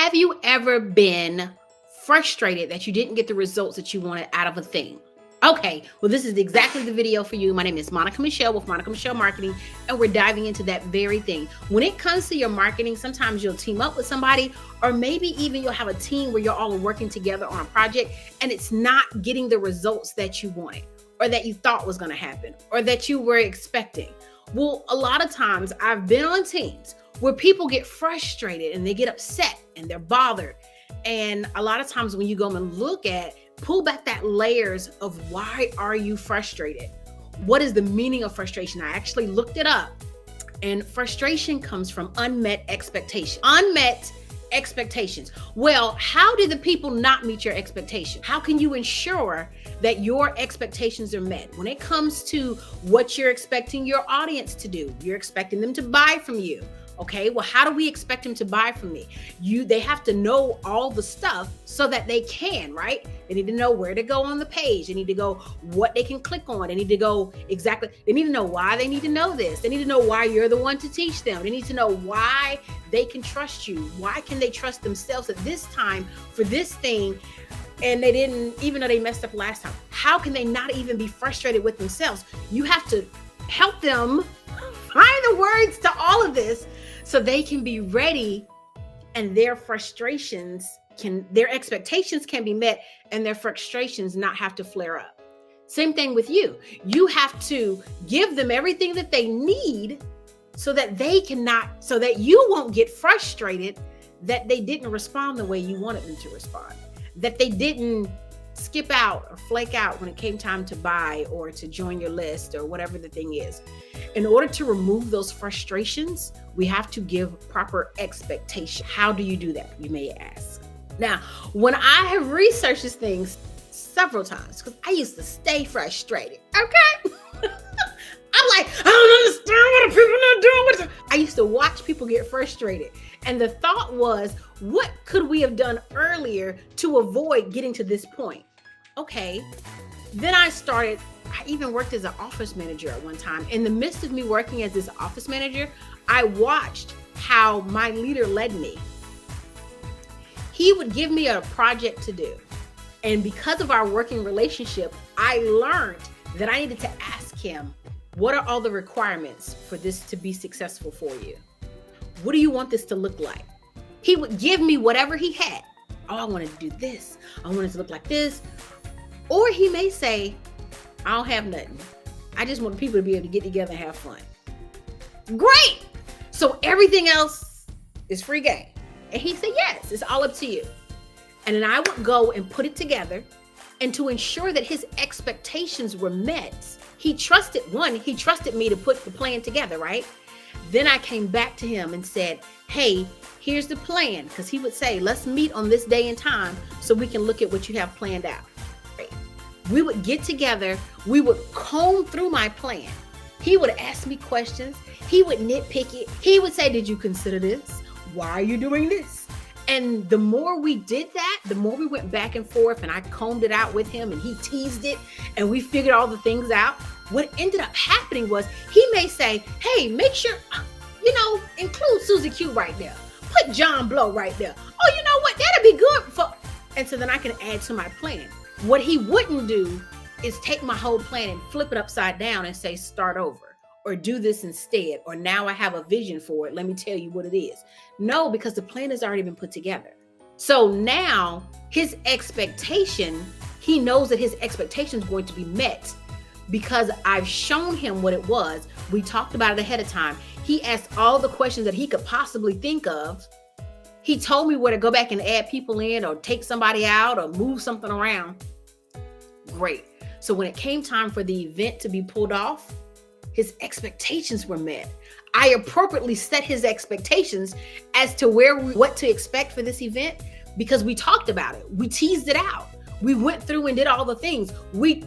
Have you ever been frustrated that you didn't get the results that you wanted out of a thing? Okay, well, this is exactly the video for you. My name is Monica Michelle with Monica Michelle Marketing, and we're diving into that very thing. When it comes to your marketing, sometimes you'll team up with somebody, or maybe even you'll have a team where you're all working together on a project, and it's not getting the results that you wanted, or that you thought was going to happen, or that you were expecting. Well, a lot of times I've been on teams where people get frustrated and they get upset and they're bothered. And a lot of times when you go and pull back that layers of why are you frustrated? What is the meaning of frustration? I actually looked it up, and frustration comes from unmet expectation. Unmet expectations. Well, how did the people not meet your expectation? How can you ensure that your expectations are met? When it comes to what you're expecting your audience to do, you're expecting them to buy from you. Okay, well, how do we expect them to buy from me? They have to know all the stuff so that they can, right? They need to know where to go on the page. They need to go what they can click on. They need to go exactly. They need to know why they need to know this. They need to know why you're the one to teach them. They need to know why they can trust you. Why can they trust themselves at this time for this thing? And they didn't, even though they messed up last time. How can they not even be frustrated with themselves? You have to help them find the words to all of this so they can be ready, and their expectations can be met, and their frustrations not have to flare up. Same thing with you. You have to give them everything that they need so that you won't get frustrated that they didn't respond the way you wanted them to respond, that they didn't skip out or flake out when it came time to buy or to join your list or whatever the thing is. In order to remove those frustrations, we have to give proper expectation. How do you do that, you may ask? Now, when I have researched these things several times, because I used to stay frustrated, okay? I'm like, I don't understand what the people are doing. I used to watch people get frustrated. And the thought was, what could we have done earlier to avoid getting to this point? Okay. Then I even worked as an office manager at one time. In the midst of me working as this office manager, I watched how my leader led me. He would give me a project to do. And because of our working relationship, I learned that I needed to ask him, what are all the requirements for this to be successful for you? What do you want this to look like? He would give me whatever he had. Oh, I wanted to do this. I want it to look like this. Or he may say, I don't have nothing. I just want people to be able to get together and have fun. Great. So everything else is free game. And he said, yes, it's all up to you. And then I would go and put it together. And to ensure that his expectations were met, he trusted me to put the plan together, right? Then I came back to him and said, hey, here's the plan. Because he would say, let's meet on this day and time so we can look at what you have planned out. Right? We would get together. We would comb through my plan. He would ask me questions. He would nitpick it. He would say, did you consider this? Why are you doing this? And the more we did that, the more we went back and forth, and I combed it out with him and he teased it and we figured all the things out. What ended up happening was he may say, hey, make sure, include Susie Q right there. Put John Blow right there. Oh, you know what? That'll be good for, and so then I can add to my plan. What he wouldn't do is take my whole plan and flip it upside down and say, start over. Or do this instead, or now I have a vision for it. Let me tell you what it is. No, because the plan has already been put together. So now his expectation, he knows that his expectation is going to be met because I've shown him what it was. We talked about it ahead of time. He asked all the questions that he could possibly think of. He told me where to go back and add people in or take somebody out or move something around. Great. So when it came time for the event to be pulled off, his expectations were met. I appropriately set his expectations as to what to expect for this event because we talked about it. We teased it out. We went through and did all the things. We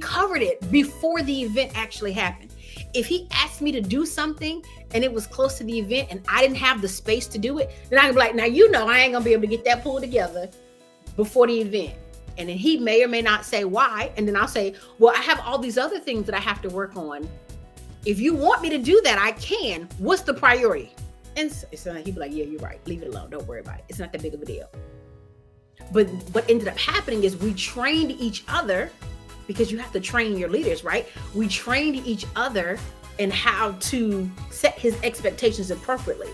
covered it before the event actually happened. If he asked me to do something and it was close to the event and I didn't have the space to do it, then I'd be like, now I ain't gonna be able to get that pulled together before the event. And then he may or may not say why. And then I'll say, well, I have all these other things that I have to work on. If you want me to do that, I can. What's the priority? And so he'd be like, yeah, you're right. Leave it alone. Don't worry about it. It's not that big of a deal. But what ended up happening is we trained each other, because you have to train your leaders, right? We trained each other in how to set his expectations appropriately.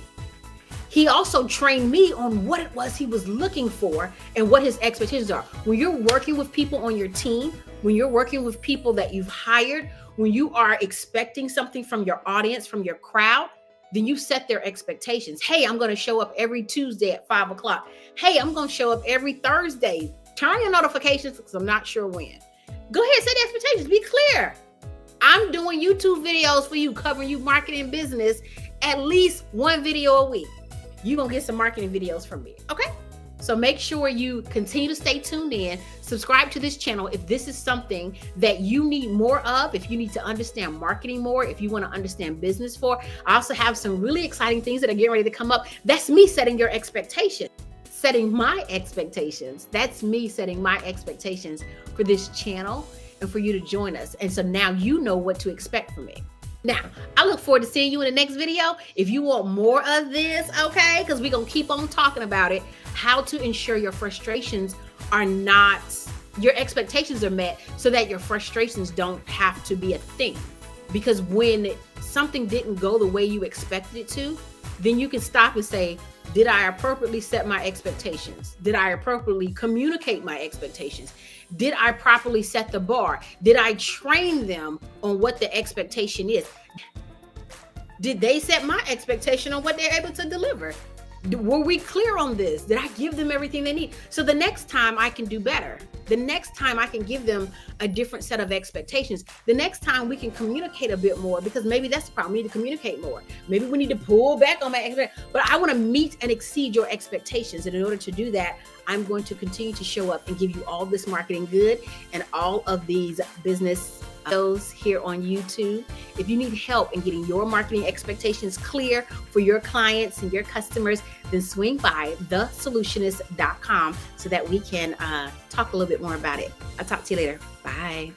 He also trained me on what it was he was looking for and what his expectations are. When you're working with people on your team, when you're working with people that you've hired, when you are expecting something from your audience, from your crowd, then you set their expectations. Hey, I'm going to show up every Tuesday at 5 o'clock. Hey, I'm going to show up every Thursday. Turn your notifications because I'm not sure when. Go ahead, set the expectations. Be clear. I'm doing YouTube videos for you, covering you marketing business, at least one video a week. You're going to get some marketing videos from me. Okay? So make sure you continue to stay tuned in. Subscribe to this channel if this is something that you need more of, if you need to understand marketing more, if you want to understand business more. I also have some really exciting things that are getting ready to come up. That's me setting your expectations, setting my expectations. That's me setting my expectations for this channel and for you to join us. And so now you know what to expect from me. Now, I look forward to seeing you in the next video. If you want more of this, okay, because we're going to keep on talking about it, how to ensure your frustrations are not, your expectations are met so that your frustrations don't have to be a thing. Because when something didn't go the way you expected it to, then you can stop and say, did I appropriately set my expectations? Did I appropriately communicate my expectations? Did I properly set the bar? Did I train them on what the expectation is? Did they set my expectation on what they're able to deliver? Were we clear on this? Did I give them everything they need? So the next time I can do better. The next time I can give them a different set of expectations. The next time we can communicate a bit more, because maybe that's the problem. We need to communicate more. Maybe we need to pull back on my expectations. But I want to meet and exceed your expectations. And in order to do that, I'm going to continue to show up and give you all this marketing good and all of these business videos here on YouTube. If you need help in getting your marketing expectations clear for your clients and your customers, then swing by thesolutionist.com so that we can talk a little bit more about it. I'll talk to you later. Bye.